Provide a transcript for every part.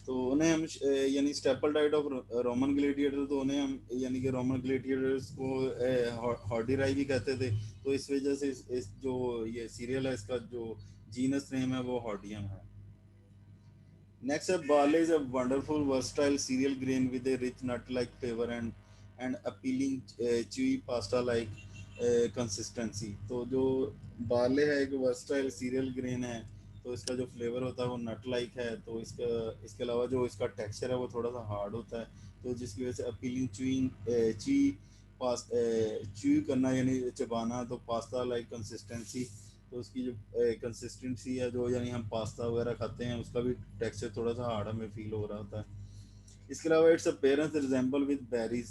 तो उन्हें हम यानी staple diet of Roman gladiator, तो उन्हें हम यानी कि रोमन ग्लेडिएटर्स को हॉर्डी राई भी कहते थे। तो इस वजह से इस जो ये सीरियल है इसका जो जीनस नेम है वो हॉर्डियम है। Next up, barley is a wonderful, versatile cereal grain with a rich nut-like flavor and appealing chewy pasta-like consistency. तो जो बार्ले है एक वर्सटाइल सीरियल ग्रेन है, तो इसका जो फ्लेवर होता है वो नट लाइक है। तो इसका इसके अलावा जो इसका टेक्सचर है वो थोड़ा सा हार्ड होता है, तो जिसकी वजह से अपीलिंग ची पास च्यू करना यानी चबाना, तो पास्ता लाइक कंसिस्टेंसी। तो उसकी जो कंसिस्टेंसी है जो यानी हम पास्ता वगैरह खाते हैं उसका भी टेक्सचर थोड़ा सा हार्ड हमें फील हो रहा होता है। इसके अलावा its parents resemble with berries.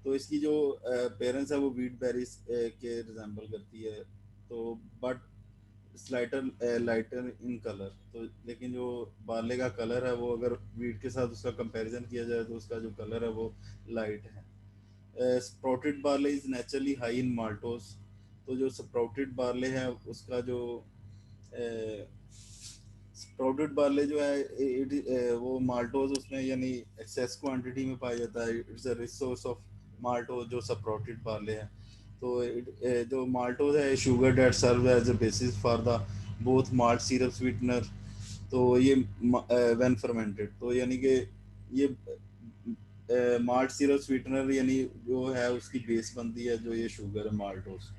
तो इसकी जो पेरेंट्स है वो वीट बेरीज के रिजेंबल करती है, तो बट स्लाइटर लाइटर इन कलर। तो लेकिन जो बार्ले का कलर है वो अगर वीट के साथ उसका कंपैरिजन किया जाए तो उसका जो कलर है वो लाइट है। Sprouted barley is naturally high in maltose. तो जो स्प्राउटेड बार्ले है उसका जो स्प्राउटेड बार्ले जो है वो माल्टोज उसमें यानी एक्सेस क्वांटिटी में पाया जाता है। It's a rich source of maltose जो स्प्राउटेड बार्ले है। तो जो माल्टोज है sugar that serve as a basis for the both malt syrup sweetener. तो ये व्हेन फर्मेंटेड, तो यानी कि ये माल्ट सिरप स्वीटनर यानी जो है उसकी बेस बनती है जो ये शुगर है माल्टोज।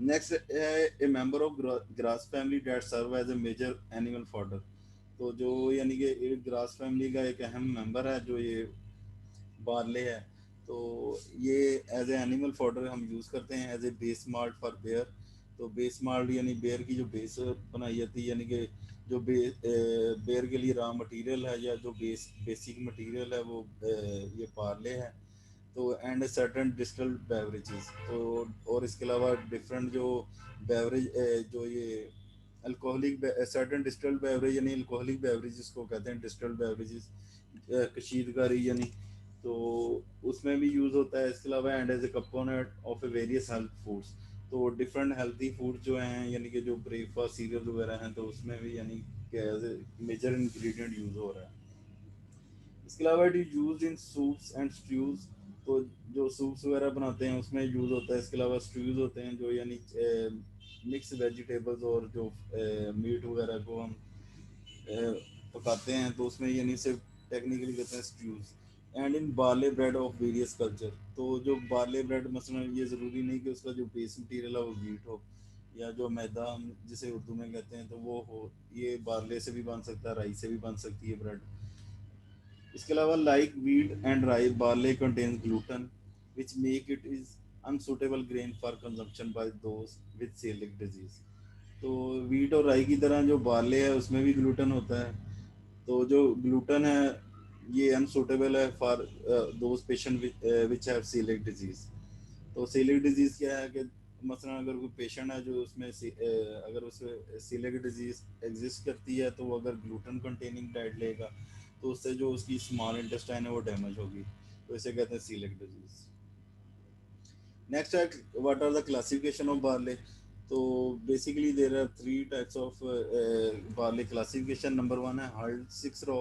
नेक्स्ट है a member of grass family that serve as a major animal fodder. तो जो यानी कि एक ग्रास फैमिली का एक अहम मेंबर है जो ये बार्ले है। तो ये एज ए एनिमल फॉडर हम यूज़ करते हैं as a base malt for beer. तो बेस माल्ट यानी बेयर की जो बेस बनाई जाती है, यानी कि जो बेयर के लिए रॉ मटेरियल है या जो बेसिक मटेरियल है वो ये बार्ले है। तो एंड सर्टन डिस्टिल्ड बेवरेजेस। तो और इसके अलावा डिफरेंट जो बेवरेज जो ये अल्कोहलिक सर्टन डिस्टिल्ड बेवरेज यानी अल्कोहलिक बेवरेजेस को कहते हैं डिस्टिल्ड बेवरेजेस, कशीदकारी यानी। तो उसमें भी यूज़ होता है। इसके अलावा and as a component of a various health foods. तो डिफरेंट हेल्थी फूड जो हैं यानी कि जो ब्रेकफास्ट सीरियल वगैरह हैं तो उसमें भी यानी कि as a major ingredient use हो रहा है। इसके अलावा it is use in soups and stews. तो जो सूप्स वगैरह बनाते हैं उसमें यूज होता है। इसके अलावा स्ट्यूज होते हैं जो यानी मिक्स वेजिटेबल्स और जो मीट वगैरह को हम पकाते हैं तो उसमें यानी से टेक्निकली कहते हैं stews. And in barley bread of various culture. तो जो बार्ले ब्रेड मसलन ये ज़रूरी नहीं कि उसका जो बेस मटीरियल है वो वीट हो या जो मैदा हम जिसे उर्दू में कहते हैं तो वो हो। ये बार्ले से भी बन सकता है, राई से भी बन सकती है ब्रेड। इसके अलावा like wheat and rye barley contains gluten which make it is unsuitable grain for consumption by those with celiac disease. तो वीट और राई की तरह जो बार्ले है उसमें भी ग्लूटन होता है। तो जो ग्लूटन है ये अनसुटेबल है for those patient which have coeliac disease. तो सीलिक डिजीज क्या है कि मसलन अगर कोई पेशेंट है जो उसमें अगर उसमें सीलिक डिजीज एग्जिस्ट करती है तो वो अगर ग्लूटन कंटेनिंग डाइट लेगा तो उससे जो उसकी स्मॉल इंटेस्टाइन है वो डैमेज होगी। तो इसे कहते हैं सीलिक डिजीज। नेक्स्ट है what are the classification of barley. तो basically there are three types of barley classification. Number one है हल्ड 6 रो,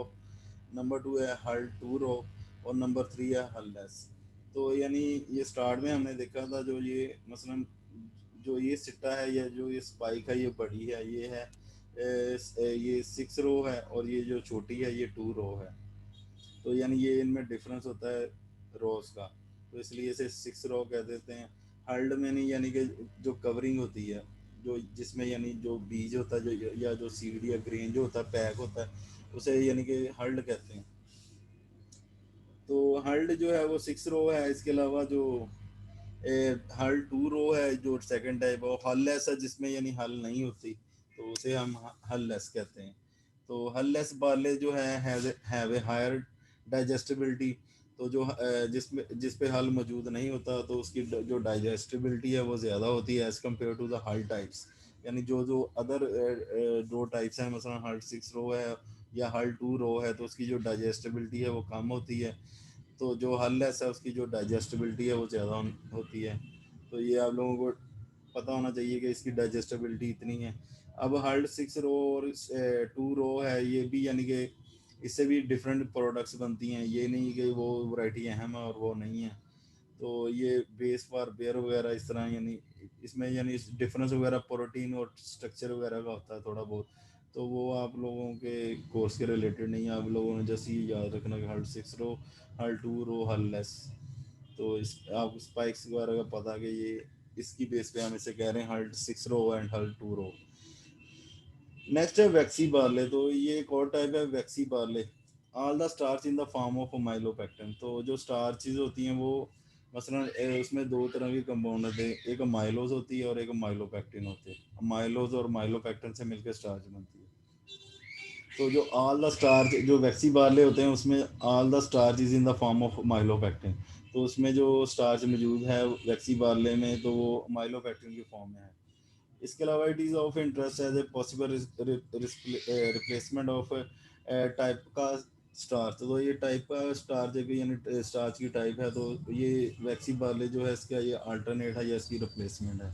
नंबर टू है हल्ड 2 रो और नंबर थ्री है हल्लेस। तो यानी ये स्टार्ट में हमने देखा था जो ये मसलन जो ये सिट्टा है या जो ये स्पाइक है ये बड़ी है ये है ये 6 रो है और ये जो छोटी है ये 2 रो है। तो यानी ये इनमें डिफरेंस होता है रोज का, तो इसलिए इसे 6 रो कह देते हैं। हर्ल्ड में नहीं यानी कि जो कवरिंग होती है जो जिसमें यानी जो बीज होता है जो या जो सीड या ग्रेन जो होता है पैक होता है उसे यानी कि हर्ल्ड कहते हैं। तो हर्ल्ड जो है वो 6 रो है। इसके अलावा जो हल 2 रो है जो सेकंड टाइप है, हल लेस है जिसमें यानी हल नहीं होती तो उसे हम हल लेस कहते हैं। तो हल लेस बार्ले जो है हैव ए हायर डाइजेस्टिबिलिटी। तो जो जिस पे हल मौजूद नहीं होता तो उसकी जो डाइजेस्टिबिलिटी है वो ज़्यादा होती है एज़ कम्पेयर टू द हल टाइप्स। यानी जो जो अदर दो टाइप्स हैं मसलन हल 6 रो है या हल 2 रो है तो उसकी जो डाइजेस्टिबिलिटी है वो कम होती है। तो जो हल लेस है उसकी जो डाइजेस्टिबिलिटी है वो ज़्यादा होती है। तो ये आप लोगों को पता होना चाहिए कि इसकी डाइजेस्टिबिलिटी इतनी है। अब हल्ड 6 रो और 2 रो है ये भी यानी कि इससे भी डिफरेंट प्रोडक्ट्स बनती हैं, ये नहीं कि वो वैरायटी अहम है और वो नहीं है। तो ये बेस फॉर बेयर वगैरह इस तरह, यानी इसमें यानी डिफरेंस वगैरह प्रोटीन और स्ट्रक्चर वगैरह का होता है थोड़ा बहुत। तो वो आप लोगों के कोर्स के रिलेटेड नहीं है, आप लोगों ने जैसे ही याद रखना कि हल 6 रो, हल 2 रो, हल लेस। तो इस आप स्पाइक्स वगैरह का पता कि ये इसकी बेस पे हम इसे कह रहे हैं हल 6 रो एंड हल 2 रो। नेक्स्ट है वैक्सी बार्ले। तो ये एक और टाइप है waxy barley. All the starch in the form of amylopectin. तो जो स्टार्चेज होती हैं वो मसलन उसमें दो तरह के कंपाउंड होते हैं, एक माइलोज होती है और एक माइलोपेक्टिन होते हैं। माइलोज और माइलोपेक्टिन से मिलकर स्टार्च बनती है। तो जो ऑल द स्टार्च जो वैक्सी बार्ले होते हैं उसमें all the starch is in the form of amylopectin. तो उसमें जो स्टार्च मौजूद है वैक्सी बार्ले में तो वो माइलोपेक्टिन की फॉर्म में है। इसके अलावा it is of interest as a possible replacement of type का स्टार्च। तो ये टाइप का स्टार्च है यानी स्टार्च की टाइप है, तो ये वैक्सी बार्ले जो है इसका ये अल्टरनेट है या इसकी रिप्लेसमेंट है।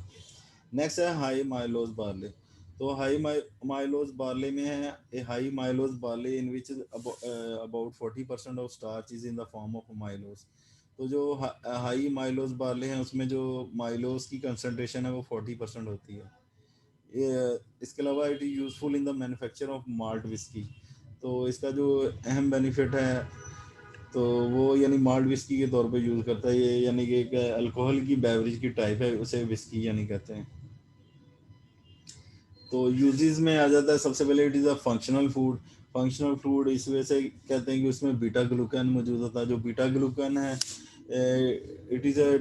नेक्स्ट है हाई माइलोज बार्ले। तो हाई माइलोज बार्ले में है a high amylose barley in which about 40% of starch is in the form of amylose. तो जो हाई माइलोज बार्ले हैं उसमें जो माइलोज की कंसंट्रेशन है वो 40% होती है। इसके अलावा it is useful in the manufacture of malt whisky. तो इसका जो अहम बेनिफिट है तो वो यानी माल्ट विस्की के तौर पे यूज़ करता है ये, यानी कि एक अल्कोहल की बेवरेज की टाइप है, उसे विस्की यानी कहते हैं। तो यूजेस में आ जाता है सबसे पहले it is a functional food. Functional food इस वजह से कहते हैं कि उसमें बीटा ग्लूकन मौजूद होता है। जो बीटा ग्लूकन है it is a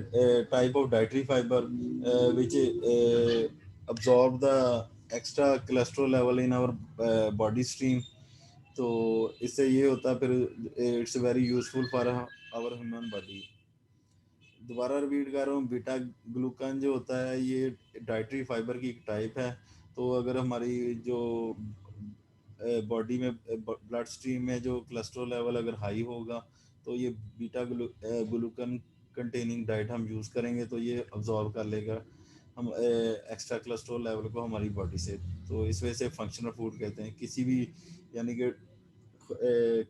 type of dietary fibre which absorb the extra cholesterol level in our body stream। तो इससे ये होता है फिर it's very useful for our human body. दोबारा रिपीट कर रहा हूँ, बीटा ग्लूकन जो होता है ये डाइटरी फाइबर की एक टाइप है। तो अगर हमारी जो बॉडी में ब्लड स्ट्रीम में जो कोलेस्ट्रॉल लेवल अगर हाई होगा तो ये बीटा ग्लूकन कंटेनिंग डाइट हम यूज़ करेंगे तो ये अब्जॉर्ब कर लेगा हम एक्स्ट्रा कोलेस्ट्रॉल लेवल को हमारी बॉडी से। तो इस वजह से फंक्शनल फूड कहते हैं किसी भी, यानी कि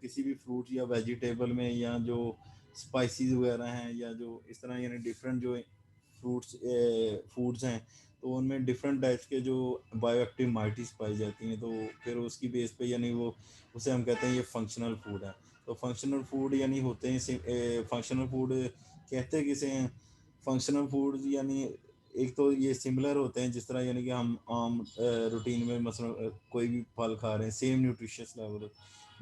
किसी भी फ्रूट या वेजिटेबल में या जो स्पाइसेस वगैरह हैं या जो इस तरह यानी डिफरेंट जो फ्रूट्स फूड्स हैं तो उनमें डिफरेंट टाइप्स के जो बायोएक्टिव माइटीज पाई जाती हैं। तो फिर उसकी बेस पे यानी वो उसे हम कहते हैं ये फंक्शनल फूड है। तो फंक्शनल फूड यानी होते हैं फंक्शनल फूड कहते किसे हैं। फंक्शनल फूड यानी एक तो ये सिमिलर होते हैं जिस तरह यानी कि हम आम रूटीन में मसलन कोई भी फल खा रहे हैं same nutritious level,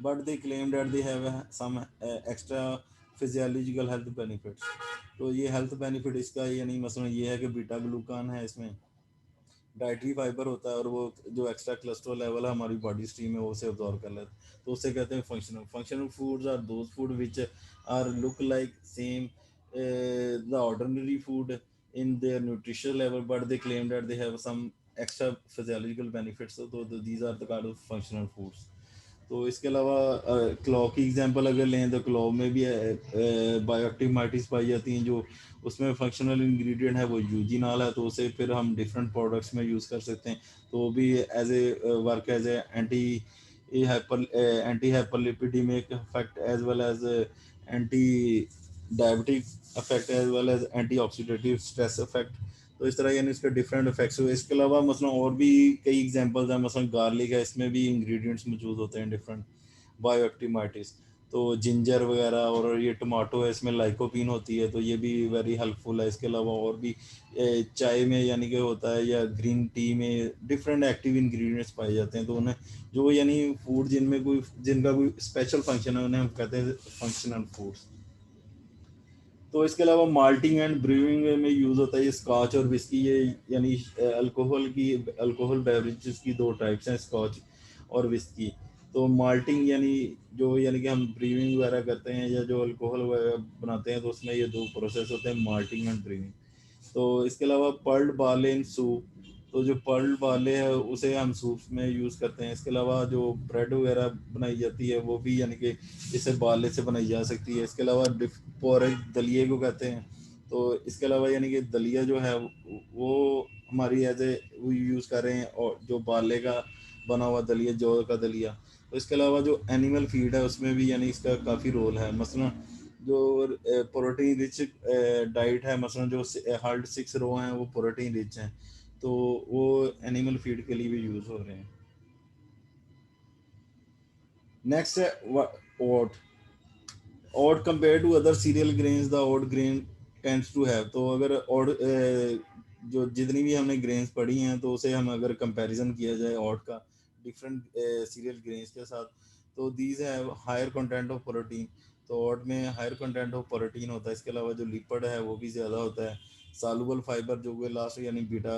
but they claim that they have some extra physiological health benefits. तो ये हेल्थ बेनिफिट इसका यानी मसलन ये है कि बीटा ग्लूकान है इसमें, डाइटरी फाइबर होता है और वो जो एक्स्ट्रा कोलेस्ट्रॉल लेवल है हमारी बॉडी स्ट्रीम में वो उसे अब्जॉर्ब कर लेता है। तो उससे कहते हैं functional foods are those food which are look like same the ordinary food in their nutritional level but they claim that they have some extra physiological benefits, so these are the kind of functional foods। तो इसके अलावा claw की example अगर लें तो claw में भी bioactive माइटीज पाई जाती हैं जो उसमें फंक्शनल इंग्रेडिएंट है वो यूजीनॉल है। तो उसे फिर हम डिफरेंट प्रोडक्ट्स में यूज़ कर सकते हैं। तो वो भी as a work as a anti hyperlipidemic effect as well as anti diabetic effect as well as anti oxidative stress effect. तो इस तरह यानी इसके डिफरेंट इफेक्ट्स हुए। इसके अलावा मसलन और भी कई एग्जांपल्स हैं, मसलन गार्लिक है इसमें भी इंग्रेडिएंट्स मौजूद होते हैं डिफरेंट बायोएक्टिव माइटीज। तो जिंजर वगैरह और ये टमाटो है इसमें लाइकोपीन होती है तो ये भी वेरी हेल्पफुल है। इसके अलावा और भी चाय में यानी कि होता है या ग्रीन टी में डिफरेंट एक्टिव इंग्रेडिएंट्स पाए जाते हैं। तो उन्हें जो यानी फूड जिनमें कोई जिनका कोई स्पेशल फंक्शन है उन्हें हम कहते हैं फंक्शनल फूड्स। तो इसके अलावा माल्टिंग एंड ब्रूइंग में यूज़ होता है ये स्कॉच और विस्की। ये यानी अल्कोहल बेवरेजेस की दो टाइप्स हैं, स्कॉच और विस्की। तो माल्टिंग यानी जो यानी कि हम ब्रीविंग वगैरह करते हैं या जो अल्कोहल वगैरह बनाते हैं तो उसमें ये दो प्रोसेस होते हैं, माल्टिंग एंड ब्रीविंग। तो इसके अलावा पर्ल्ड बार्ले इन सूप। तो जो पर्ल्ड बार्ले है उसे हम सूप में यूज़ करते हैं। इसके अलावा जो ब्रेड वगैरह बनाई जाती है वो भी यानी कि इसे बार्ले से बनाई जा सकती है। इसके अलावा पोरेज दलिए को कहते हैं। तो इसके अलावा यानी कि दलिया जो है वो हमारी एज ए वो यूज़ कर रहे हैं और जो बार्ले का बना हुआ दलिया, जौ का दलिया। तो इसके अलावा जो एनिमल फीड है उसमें भी यानी इसका काफ़ी रोल है। मसलन जो प्रोटीन रिच डाइट है, मसलन जो हार्ड 6 रो हैं वो प्रोटीन रिच हैं, तो वो एनिमल फीड के लिए भी यूज़ हो रहे हैं। नेक्स्ट है ओट। oat compared to other cereal grains, the oat grain tends to have, तो अगर oat जो जितनी भी हमने ग्रेन्स पढ़ी हैं तो उसे हम अगर कंपैरिजन किया जाए oat का डिफरेंट सीरियल ग्रेन्स के साथ, तो these have higher content of protein. तो oat में हायर कंटेंट ऑफ प्रोटीन होता है। इसके अलावा जो लिपिड है वो भी ज़्यादा होता है। सालुबल फाइबर जो कि लास्ट यानी बीटा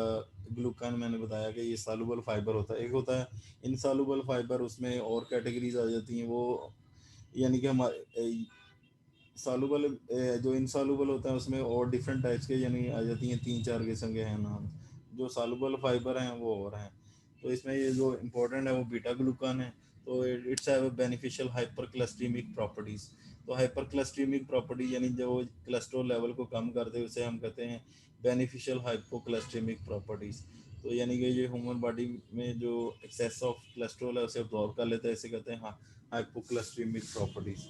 ग्लूकान मैंने बताया कि ये सालुबल फाइबर होता है। एक होता है इनसालुबल फाइबर, उसमें और कैटेगरीज आ जाती हैं वो, यानी कि हमारे सालुबल जो इनसालुबल होता है उसमें और डिफरेंट टाइप्स के यानी आ जाती हैं, 3-4 किस्म के हैं नाम। जो सालुबल फाइबर हैं वो और हैं। तो इसमें ये जो इम्पोर्टेंट है वो बीटा ग्लूकान है। तो इट्स हैव बेनिफिशियल हाइपरक्लस्ट्रीमिक प्रॉपर्टीज। तो हाइपरक्लस्ट्रीमिक प्रॉपर्टी यानी जो कोलेस्ट्रॉल लेवल को कम कर दे उसे हम कहते हैं बेनिफिशियल हाइपोक्लस्ट्रीमिक प्रॉपर्टीज। तो यानी कि ये ह्यूमन बॉडी में जो एक्सेस ऑफ कोलेस्ट्रॉल है उसे अब्जॉर्ब कर लेता है, इसे कहते हैं हाइपोक्लस्ट्रीमिक प्रॉपर्टीज।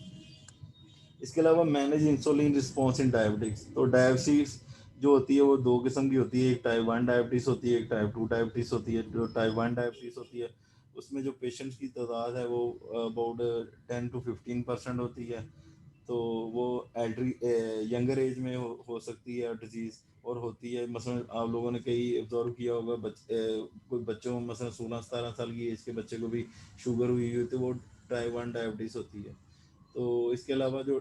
इसके अलावा manage insulin response in diabetics. तो डायबिटीज जो होती है वो दो किस्म की होती है, एक टाइप 1 डायबिटीज होती है, एक टाइप 2 डायबिटीज होती है। जो टाइप 1 डायबिटीज होती है उसमें जो पेशेंट्स की तादाद है वो अबाउट 10 to 15% होती है। तो वो एल्ड्री यंगर एज में हो सकती है डिजीज़ और होती है। मसलन आप लोगों ने कई ऑब्जर्व किया होगा कोई बच्चों में मसलन 16-17 साल की एज के बच्चे को भी शुगर हुई हुई तो वो टाइप 1 डायबिटीज़ होती है। तो इसके अलावा जो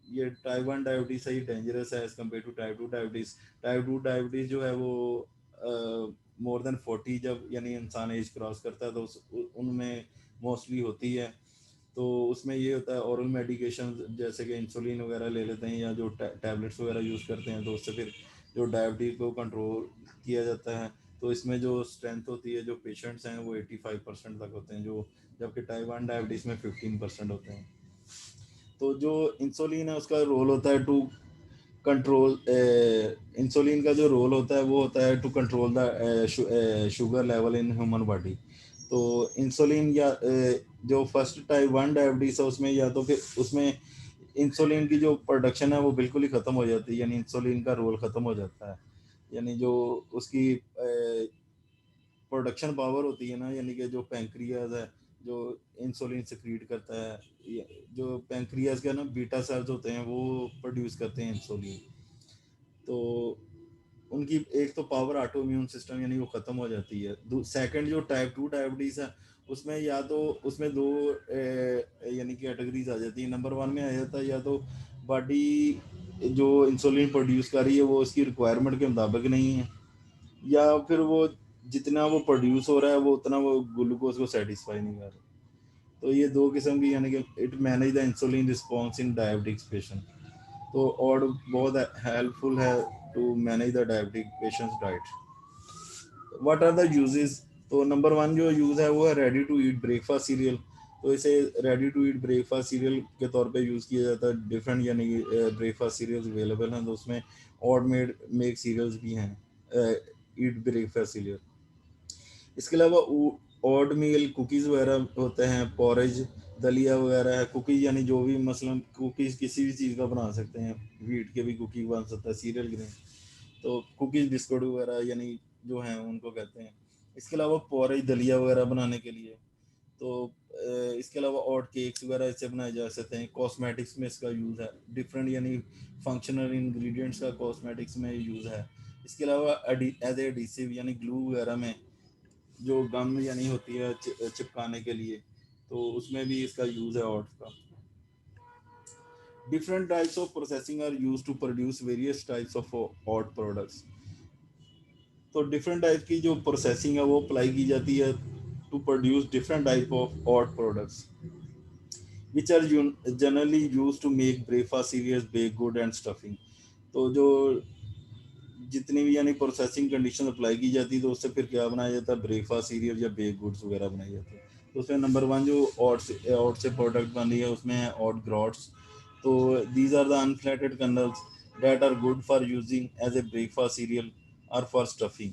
ये टाइप 1 डायबिटीज़ सही डेंजरस है as compare to type 2 diabetes. Type 2 diabetes जो है वो मोर देन 40 जब यानी इंसान एज क्रॉस करता है तो उनमें मोस्टली होती है। तो उसमें ये होता है ओरल मेडिकेशन जैसे कि इंसुलिन वगैरह ले लेते हैं या जो टैबलेट्स वगैरह यूज़ करते हैं, तो उससे फिर जो डायबिटीज़ को कंट्रोल किया जाता है। तो इसमें जो स्ट्रेंथ होती है जो पेशेंट्स हैं वो 85% तक होते हैं, जो जबकि टाइप 1 डायबिटीज़ में 15% होते हैं। तो जो इंसुलिन है उसका रोल होता है टू कंट्रोल, इंसुलिन का जो रोल होता है वो होता है to control the sugar level in human body. तो इंसुलिन या जो फर्स्ट टाइप 1 डायबिटीज़ है उसमें या तो फिर उसमें इंसुलिन की जो प्रोडक्शन है वो बिल्कुल ही ख़त्म हो जाती है, यानी इंसुलिन का रोल ख़त्म हो जाता है। यानी जो उसकी प्रोडक्शन पावर होती है ना, यानी कि जो पैंक्रियाज है जो इंसुलिन सिक्रीट करता है, जो पैंक्रियाज का ना बीटा सेल्स होते हैं वो प्रोड्यूस करते हैं इंसुलिन। तो उनकी एक तो पावर ऑटो इम्यून सिस्टम यानी वो ख़त्म हो जाती है। सेकंड जो टाइप 2 डायबिटीज़ है उसमें या तो उसमें दो यानी कैटेगरीज आ जाती है। नंबर 1 में आ जाता है या तो बॉडी जो इंसुलिन प्रोड्यूस कर रही है वो उसकी रिक्वायरमेंट के मुताबिक नहीं है, या फिर वो जितना वो प्रोड्यूस हो रहा है वो उतना वो ग्लूकोज को सेटिस्फाई नहीं कर रहा। तो ये दो किस्म की यानी कि it manage the insulin response in diabetics patient. तो और बहुत हेल्पफुल है to manage the diabetic patients diet. What are the uses? तो नंबर 1 जो यूज़ है वो है ready to eat breakfast cereal. तो इसे ready to eat breakfast cereal के तौर पे यूज़ किया जाता है। डिफरेंट यानी ब्रेकफास्ट सीरियल्स अवेलेबल हैं, तो उसमें ऑड मेड मेक सीरियल्स भी हैं, ईट ब्रेकफास्ट सीरियल। इसके अलावा ओट मील कुकीज़ वगैरह होते हैं, पॉरेज दलिया वगैरह है। कुकीज़ यानी जो भी मसलन कुकीज़ किसी भी चीज़ का बना सकते हैं, वीट के भी कुकी बन सकता है, सीरियल ग्रेन। तो कुकीज़ बिस्कुट वगैरह यानी जो हैं उनको कहते हैं। इसके अलावा पॉरेज दलिया वगैरह बनाने के लिए। तो इसके अलावा ओट केक्स वगैरह इससे बनाए जा सकते हैं। कॉस्मेटिक्स में इसका यूज़ है, डिफरेंट यानी फंक्शनल इंग्रेडिएंट्स का कॉस्मेटिक्स में यूज़ है। इसके अलावा एज एडिसिव यानी ग्लू वगैरह में जो गम यानी होती है चिपकाने के लिए, तो उसमें भी इसका यूज़ है ओट्स का। Different types of processing are use to produce various types of oat products. तो डिफरेंट टाइप की जो प्रोसेसिंग है वो अप्लाई की जाती है to produce different type of oat products which are generally use to make breakfast cereals bake good and stuffing. तो जो जितनी भी यानी प्रोसेसिंग कंडीशन अप्लाई की जाती है तो उससे फिर क्या बनाया जाता है, ब्रेकफास्ट सीरियल या बेक गुड्स वगैरह बनाए जाते हैं। तो उसमें नंबर 1 जो ओट से प्रोडक्ट बन रही है उसमें है ओट ग्रॉट्स। तो these are the unflaked kernels that are good for using as a breakfast cereal और फॉर स्टफिंग।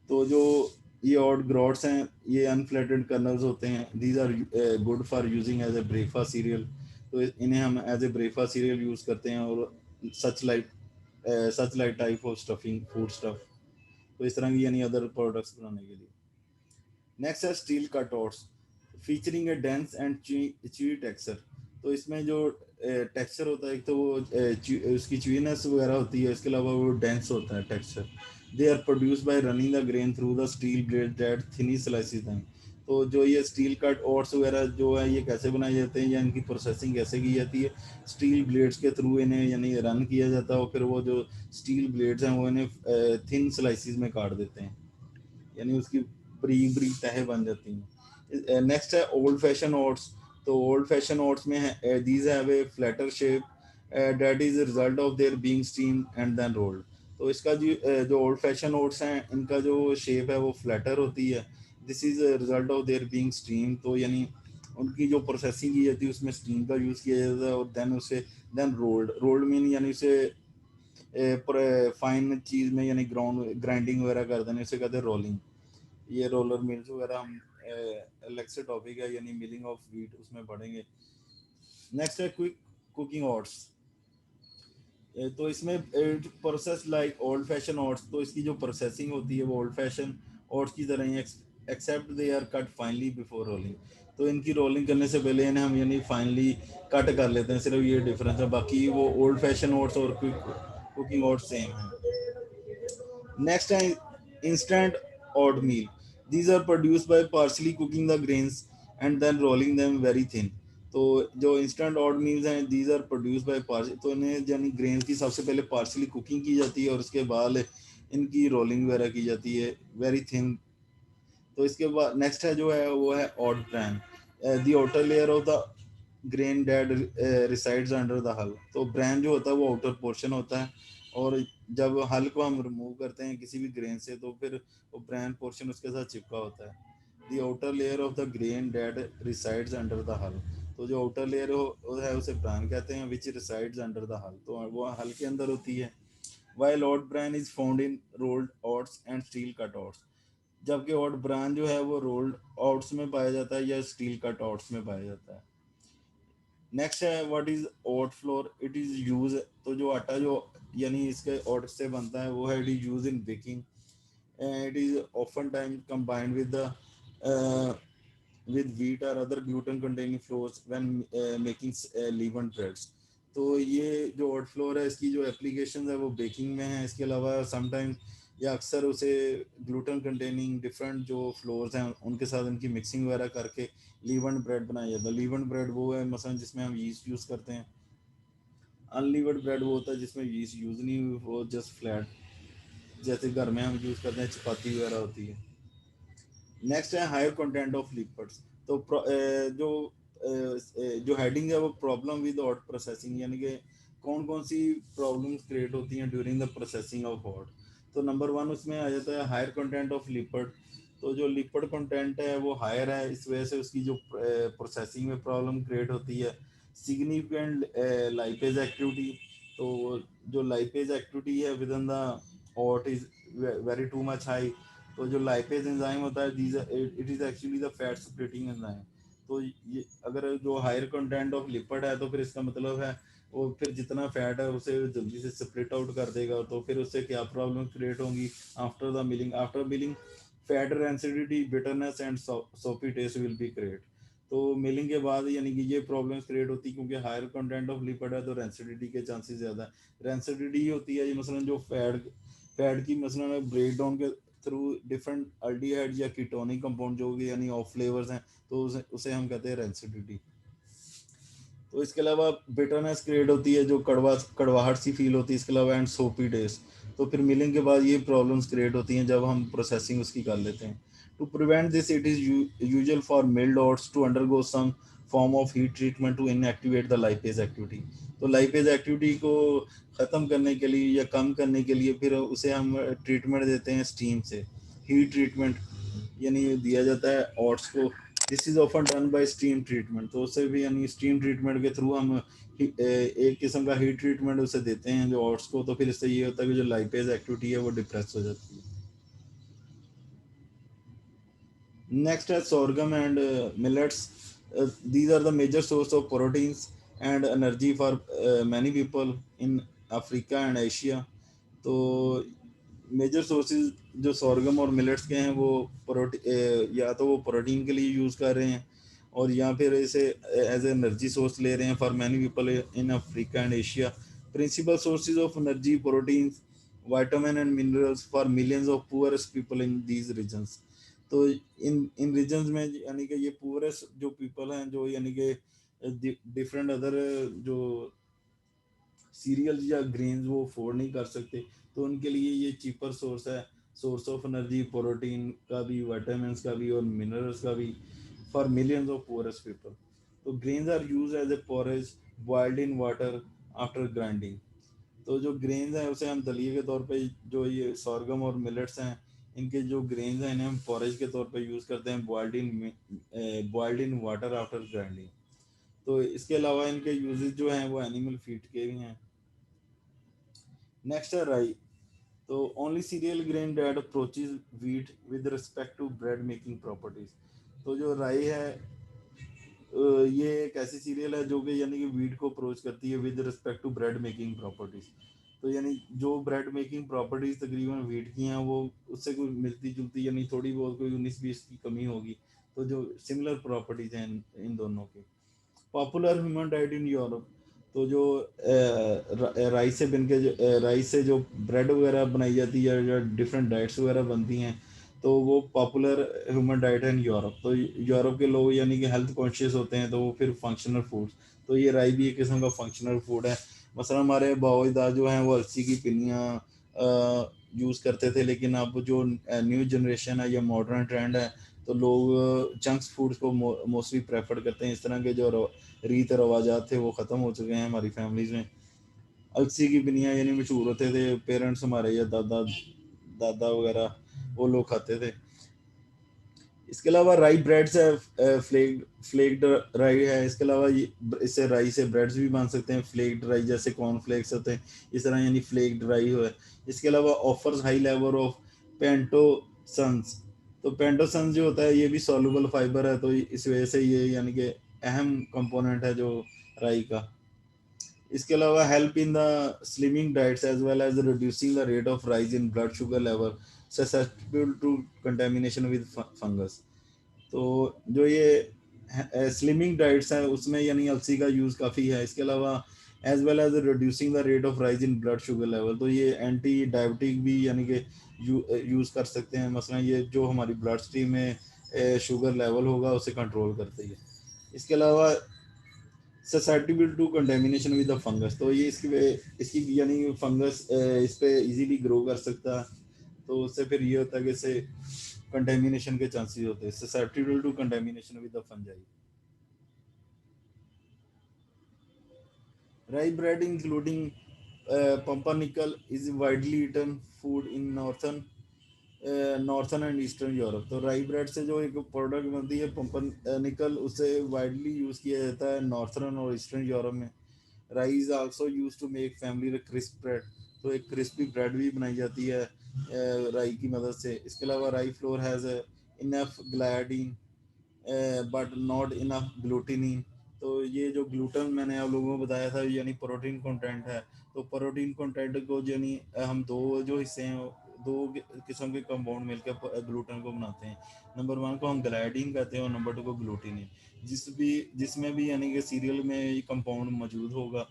तो जो ये ऑड ग्रॉट्स हैं, ये अनफ्लैटेड कर्नल्स होते हैं। These are good for using as a breakfast cereal. तो इन्हें हम as a breakfast cereal use करते हैं, और such like type of stuffing food stuff. तो इस तरह की यानी अदर प्रोडक्ट्स बनाने के लिए। नेक्स्ट है steel cutouts featuring A dense and chewy texture. तो इसमें जो टेक्सचर होता है, एक तो वो उसकी च्यूइनेस वगैरह होती है, इसके अलावा वो डेंस होता है texture. They are produce by running the grain through the steel blade that thinly slices them. तो जो ये स्टील कट ओट्स वगैरह जो है, ये कैसे बनाए जाते हैं या इनकी प्रोसेसिंग कैसे की जाती है? स्टील ब्लेड्स के थ्रू इन्हें यानी रन किया जाता है, और फिर वो जो स्टील ब्लेड्स हैं वो इन्हें थिन स्लाइसिस में काट देते हैं, यानी उसकी बारीक बारीक तहें बन जाती हैं। नेक्स्ट है ओल्ड फैशन ओट्स। तो ओल्ड फैशन ओट्स में है these have a flatter shape that is result of their being steam and then rolled. तो इसका जो ओल्ड फैशन ओट्स हैं, इनका जो शेप है वो फ्लैटर होती है। This is result of their being steam. तो यानी उनकी जो प्रोसेसिंग की जाती है उसमें स्टीम का यूज़ किया जाता है, और देन उसे देन रोल्ड रोल्ड मीन यानी उसे फाइन चीज़ में यानी ग्राइंडिंग वगैरह कर देने, उसे कहते हैं रोलिंग। ये रोलर मिल्स वगैरह हम अलग से टॉपिक है, यानी मिलिंग ऑफ व्हीट, उसमें पढ़ेंगे। नेक्स्ट है क्विक कुकिंग ओट्स। तो इसमें process like old fashion oats. तो इसकी जो प्रोसेसिंग होती है वो ओल्ड फैशन ओट्स की तरह ही, except they are cut finely before rolling. तो इनकी रोलिंग करने से पहले इन्हें हम यानी फाइनली कट कर लेते हैं, सिर्फ ये डिफरेंस है, बाकी वो ओल्ड फैशन ओट्स और क्विक कुकिंग ओट्स सेम है। Next है instant oatmeal. These are produced by partially cooking the grains and then rolling them very thin. तो जो इंस्टेंट ऑड मील्स हैं, these are produce by parcel. तो इन्हें यानी grain की सबसे पहले पार्सली कुकिंग की जाती है, और उसके बाद इनकी रोलिंग वगैरह की जाती है वेरी थिन। तो इसके बाद नेक्स्ट है जो है वो है oat bran. The outer layer of the grain that resides under the hull. तो ब्रैन जो होता है वो आउटर पोर्शन होता है, और जब हल को हम रिमूव करते हैं किसी भी ग्रेन से, तो फिर वो ब्रैन पोर्शन उसके साथ चिपका होता है। The outer layer of the grain that resides under the hull. तो जो आउटर लेयर है उसे ब्रैन कहते हैं, विच रिसाइड्स अंडर द हल। तो वो हल के अंदर होती है। while oat bran is found in rolled oats and steel cut oats। जबकि ओट ब्रान जो है वो रोल्ड ओट्स में पाया जाता है या स्टील कट ओट्स में पाया जाता है। नेक्स्ट है what is oat flour. It is use. तो जो आटा जो यानी इसके ओट से बनता है वो है, it is use in baking. It is often time combined with the with wheat or other gluten containing flours when making leavened breads। तो ये जो ओट फ्लोर है इसकी जो एप्लीकेशन है वो बेकिंग में है। इसके अलावा समटाइम या अक्सर उसे ग्लूटेन कंटेनिंग डिफरेंट जो फ्लोर्स हैं उनके साथ उनकी मिक्सिंग वगैरह करके लीवनड ब्रेड बनाया जाता है। लीवनड ब्रेड वो है मसलन जिसमें हम यीस्ट यूज़ करते हैं। अनलीवर्ड ब्रेड वो होता है जिसमें यीस्ट यूज़ नहीं हुई, वो जस्ट फ्लैट, जैसे घर में हम यूज़ करते हैं चपाती वगैरह होती है। नेक्स्ट है हायर कंटेंट ऑफ लिपिड्स। तो जो हेडिंग है वो प्रॉब्लम विद ऑट प्रोसेसिंग, यानी कि कौन कौन सी प्रॉब्लम्स क्रिएट होती हैं during the processing of oat. तो नंबर वन उसमें आ जाता है हायर कंटेंट ऑफ लिपिड। तो जो लिपिड कंटेंट है वो हायर है, इस वजह से उसकी जो प्रोसेसिंग में प्रॉब्लम क्रिएट होती है। Significant lipase activity. तो जो लाइपेज एक्टिविटी है with in the oat is very too much high. तो जो लाइपेज एंजाइम होता है it is actually the fat splitting enzyme. तो ये अगर जो हायर कंटेंट ऑफ लिपिड है तो फिर इसका मतलब है वो फिर जितना फैट है उसे जल्दी से स्प्लिट आउट कर देगा। तो फिर उससे क्या प्रॉब्लम क्रिएट होंगी after the milling. After milling fat rancidity bitterness and सोपी टेस्ट विल बी क्रिएट। तो मिलिंग के बाद यानी कि ये प्रॉब्लम्स क्रिएट होती है क्योंकि हायर कंटेंट ऑफ लिपिड है तो रेंसिडिटी के चांसेस ज़्यादा है। रेंसिडिटी होती है ये मसलन जो फैट की मसलन ब्रेक डाउन के थ्रू डिफरेंट अल्डिहाइड या कीटोनिक कंपाउंड जो भी यानी ऑफ फ्लेवर्स हैं, तो उसे हम कहते हैं रेंसिडिटी। तो इसके अलावा बिटरनेस क्रिएट होती है, जो कड़वाहट सी फील होती है। इसके अलावा एंड सोपी टेस्ट। तो फिर मिलिंग के बाद ये प्रॉब्लम्स क्रिएट होती हैं जब हम प्रोसेसिंग उसकी कर लेते हैं। To prevent this it is usual for milled oats to undergo some form of heat treatment to inactivate the lipase activity. तो लाइपेज एक्टिविटी को ख़त्म करने के लिए या कम करने के लिए फिर उसे हम ट्रीटमेंट देते हैं स्टीम से। हीट ट्रीटमेंट यानी दिया जाता है ओट्स को। This is often done by steam treatment. तो उससे भी यानी स्टीम ट्रीटमेंट के थ्रू हम एक किस्म का हीट ट्रीटमेंट उसे देते हैं जो ओट्स को। तो फिर इससे ये होता है कि जो लाइपेज एक्टिविटी है वो डिप्रेस हो जाती है। Next is sorghum and millets. These are the major source of proteins and energy for many people in Africa and Asia. तो मेजर सोर्सेज जो sorghum और मिलेट्स के हैं वो या तो वो प्रोटीन के लिए यूज़ कर रहे हैं और या फिर इसे एज एनर्जी सोर्स ले रहे हैं for many people in Africa and Asia principal sources of energy protein vitamin and minerals for millions of poorest people in these regions तो इन इन रीजन्स में यानी कि ये पुअरेस्ट जो पीपल हैं जो यानी कि डिफरेंट अदर जो सीरियल्स या ग्रेन्स वो अफोर्ड नहीं कर सकते तो उनके लिए ये चीपर सोर्स है सोर्स ऑफ एनर्जी प्रोटीन का भी विटामिन का भी और मिनरल्स का भी for millions of poorest people तो grains are use as a porridge boiled in water after grinding तो जो ग्रेन्स हैं उसे हम दलिए के तौर पे जो ये sorghum और मिलेट्स हैं इनके जो ग्रेन्स हैं इन्हें हम फॉरेज के तौर पे यूज़ करते हैं boiled in water after grinding तो इसके अलावा इनके यूजेस जो हैं वो एनिमल फीड के भी हैं नेक्स्ट है राई तो only cereal grain that approaches wheat with respect to bread making properties तो जो राई है ये एक ऐसी सीरियल है जो कि यानी कि व्हीट को अप्रोच करती है with respect to bread making properties तो यानी जो ब्रेड मेकिंग प्रॉपर्टीज तकरीबन व्हीट की हैं वो उससे कोई मिलती जुलती यानी थोड़ी बहुत कोई 19-20 की कमी होगी तो जो सिमिलर प्रॉपर्टीज हैं इन दोनों की popular human diet in Europe तो जो राइस से बन के राइस से जो ब्रेड वगैरह बनाई जाती है या डिफरेंट डाइट्स वगैरह बनती हैं तो वो पॉपुलर ह्यूमन डाइट है इन यूरोप तो यूरोप के लोग यानी कि हेल्थ कॉन्शियस होते हैं तो वो फिर फंक्शनल फूड्स तो ये राई भी एक किस्म का फंक्शनल फूड है मसलन हमारे बाओदाद जो हैं वो अलसी की पिनियाँ यूज़ करते थे लेकिन अब जो न्यू जनरेशन है या मॉडर्न ट्रेंड है तो लोग जंक्स फूड्स को मोस्टली प्रेफर करते हैं इस तरह के जो रीत रवाजात थे वो ख़त्म हो चुके हैं हमारी फैमिलीज़ में अलसी की पिनियाँ यानी मशहूर होते थे पेरेंट्स हमारे या दादा दादा वगैरह वो लोग खाते थे इसके अलावा राई ब्रेड्स है फ्लेक्ड फ्लेक्ड राई है इसके अलावा इससे राई से ब्रेड्स भी बन सकते हैं फ्लेक्ड राई जैसे कॉर्नफ्लेक्स होते हैं इस तरह यानी फ्लेक्ड राई हो है इसके अलावा ऑफर्स हाई लेवल ऑफ पेंटोसन्स तो पेंटोसन्स जो होता है ये भी सॉल्युबल फाइबर है तो इस वजह से ये यानी कि अहम कंपोनेंट है जो राई का इसके अलावा help in the slimming diets as well as reducing the rate of rise in blood sugar level susceptible to contamination with fungus तो जो ये स्लिमिंग डाइट्स हैं उसमें यानी अलसी का यूज़ काफ़ी है इसके अलावा as well as reducing the rate of rise in blood sugar level तो ये एंटी डायबिटिक भी यानी कि यूज़ कर सकते हैं मसलन ये जो हमारी ब्लड स्ट्रीम में शुगर लेवल होगा उसे कंट्रोल करती है इसके अलावा susceptible to contamination with the fungus तो ये इसकी यानी फंगस इस पे इजीली ग्रो कर सकता है तो उससे फिर ये होता है कि इससे कंटेमिनेशन के चांसेस होते हैं susceptible to contamination with the fungi rye bread including pumpernickel is widely eaten food in northern and eastern Europe तो राई ब्रेड से जो एक प्रोडक्ट बनती है पम्पनिकल उसे वाइडली यूज़ किया जाता है नॉर्थर्न और ईस्टर्न यूरोप में rye is also use to make family crisp bread तो एक क्रिस्पी ब्रेड भी बनाई जाती है राई की मदद से इसके अलावा rye flour has enough gliadin but not enough glutenin तो ये जो ग्लूटन मैंने आप लोगों को बताया था यानी प्रोटीन कंटेंट है तो प्रोटीन कंटेंट को यानी हम दो जो हिस्से हैं दो किस्म के कंपाउंड मिलकर ग्लूटन को बनाते हैं नंबर वन को हम ग्लाइडिन कहते हैं और नंबर टू को ग्लूटिनिन जिसमें भी यानी कि सीरियल में ये कंपाउंड मौजूद होगा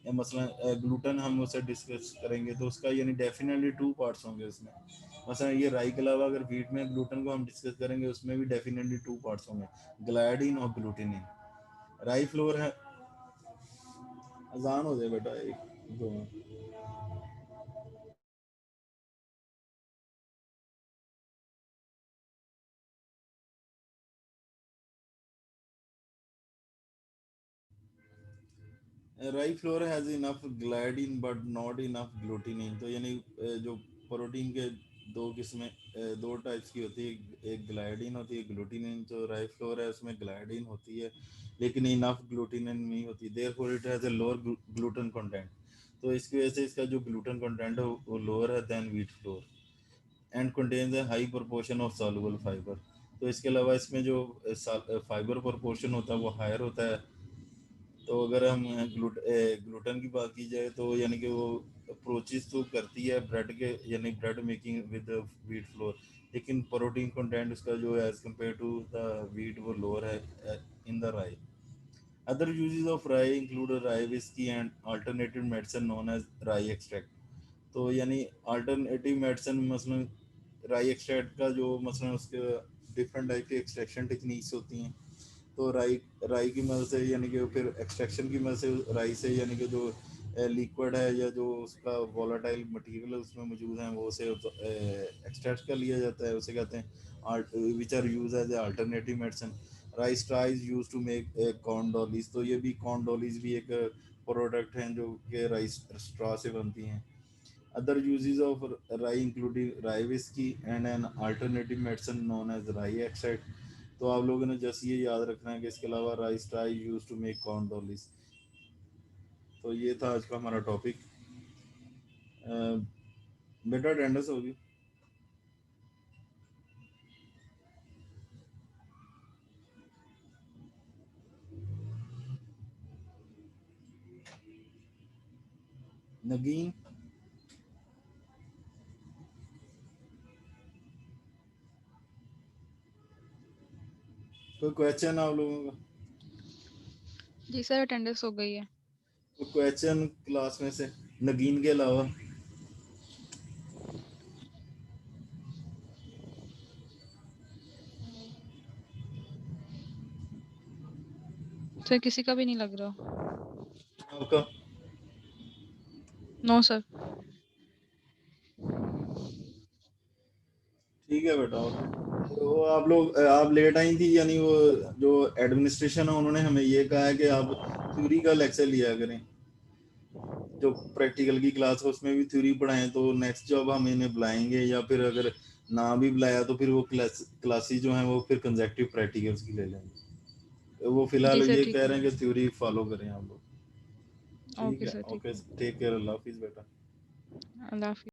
या मसलन ग्लूटन हम उसे डिस्कस करेंगे तो उसका यानी डेफिनेटली टू पार्ट्स होंगे उसमें मसलन ये राई के अलावा अगर वीट में ग्लूटन को हम डिस्कस करेंगे उसमें भी डेफिनेटली टू पार्ट्स होंगे ग्लाइडिन और ग्लूटिनिन राई फ्लोर है अजान हो जाए बेटा एक दो rye flour has enough gliadin but not enough glutenin तो यानी जो प्रोटीन के दो किस्में दो टाइप्स की होती है एक ग्लाइडिन होती है ग्लूटिनिन जो राई फ्लोर है उसमें ग्लाइडिन होती है लेकिन इनफ ग्लूटिनिन नहीं होती therefore it has a lower gluten content तो इसकी वजह से इसका जो ग्लूटन कंटेंट है वो लोअर है than wheat flour and contains a high proportion of soluble fibre तो इसके अलावा इसमें जो फाइबर प्रोपोर्शन होता है वो हायर होता है। तो अगर हम ग्लूटन की बात की जाए तो यानी कि वो अप्रोचेस तो करती है ब्रेड के यानी bread making with wheat flour, लेकिन प्रोटीन कंटेंट उसका जो है as compare to the wheat वो लोअर है in the rye. Other uses of rye include rye whisky and alternative medicine known as rye extract. तो यानी अल्टरनेटिव मेडिसिन मसलन राई एक्सट्रैक्ट का जो मसलन उसके डिफरेंट टाइप की एक्सट्रैक्शन टेक्निक्स होती हैं। तो राई राई की मदद से यानी कि फिर एक्सट्रैक्शन की मदद से राई से यानी कि जो लिक्विड है या जो उसका वोलाटाइल मटेरियल उसमें मौजूद है वो से एक्सट्रैक्ट कर लिया जाता है, उसे कहते हैं which are use as a alternative medicine. Rice straw is use to make corn dollies. तो ये भी कॉर्न डॉलीज भी एक प्रोडक्ट हैं जो कि राइस स्ट्रा से बनती हैं। Other uses of rye including rye whisky and an alternative medicine known as rye extract. तो आप लोगों ने जस्ट ये याद रखना है कि इसके अलावा rice try use to make corn dollies. तो ये था आज का हमारा टॉपिक। बेटा अटेंडेंस होगी। नगीन कोई क्वेश्चन आप लोगों का? जी सर, अटेंडेंस हो गई है। कोई क्वेश्चन क्लास में से नगीन के अलावा? सर किसी का भी नहीं लग रहा। आपका? No sir. ठीक है बेटा, ओके। तो आप लेट आई थी, यानी वो जो एडमिनिस्ट्रेशन है उन्होंने हमें ये कहा है कि आप थ्योरी का लेक्चर लिया करें। जो प्रैक्टिकल की क्लास है उसमें भी थ्योरी पढ़ाएं। तो नेक्स्ट जब हम इन्हें बुलाएंगे या फिर अगर ना भी बुलाया तो फिर वो क्लासेस जो हैं वो फिर कंसेक्टिव प्रैक्टिकल्स की ले लेंगे। तो वो जी फिलहाल सर, ये ठीक कह है। रहे हैं कि थ्योरी फॉलो करें आप लोग। ठीक ओके है, सर, ठीक ओके। है। टेक केयर, अल्लाह हाफिज़ बेटा। अल्लाह हाफिज़।